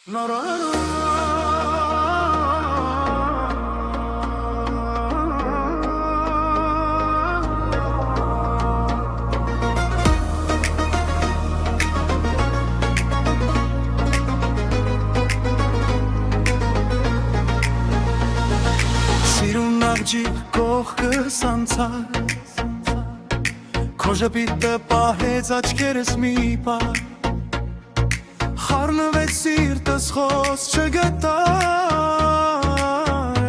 Սիրուն աղջիկ կողքս անցար Քո ժպիտը պահեց աչքերս մի պահ Խառնվեց սիրտս խոս չգտար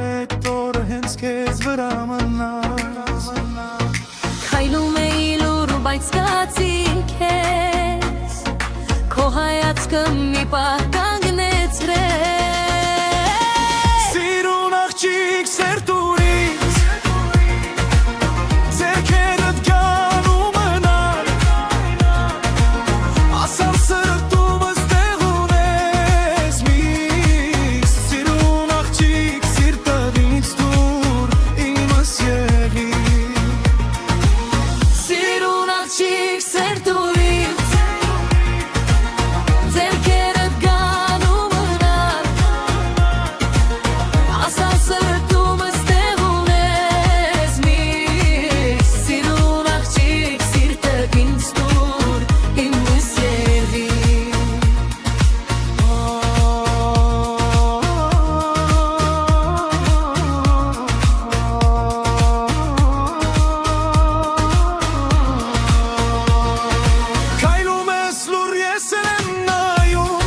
Էդ օրը հենց քեզ վրա մնաց Քայլում էի լուռ բայց զգացի քեզ Քո հայացքը մի պահ կանգնեցրեց Սիրուն աղջիկ սերտուրից Ձեռքերդ կան ու մնան Ասալ սրտումս տեղ ունես միշտ Սիրուն աղջիկ սիրտդ ինձ տուր իմս եղի Սիրուն աղջիկ սերտուրից Ձեռքերդ կան ու մնան Ասալ սրտումս տեղ ունես միշտ Սիրուն աղջիկ սիրտդ ինձ տուր իմս եղի Քայլում ես լուռ ես եմ նայում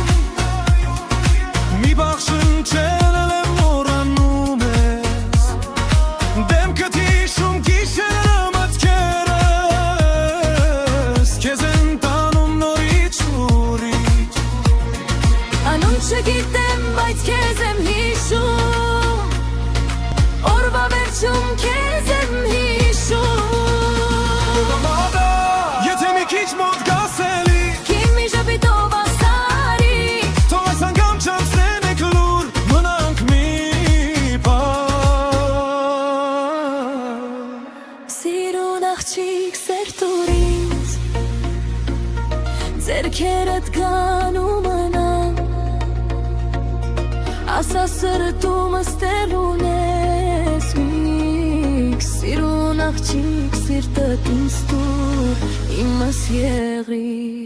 Մի բաղ շնչել եմ մոռանում ես Դեմքդ հիշում գիշերը մտքերս Քեզ են տանում նորից ուրիշ Անուն չգիտեմ, բայց քեզ եմ հիշում Օրվա վերջում քեզ եմ հիշում Եթե մի քիչ մոտ գաս էլի Քիմի ժպիտով ասարի Թող այս անգամ չանցնենք լուր Մնանք մի պահ Սիրուն աղջիկ սերտուրից Ձեռքերդ կան ու մնան Ասա սրտումս տեղ ունես միք Սիրուն աղջիկ սիրտդ ինձ տուր իմս եղի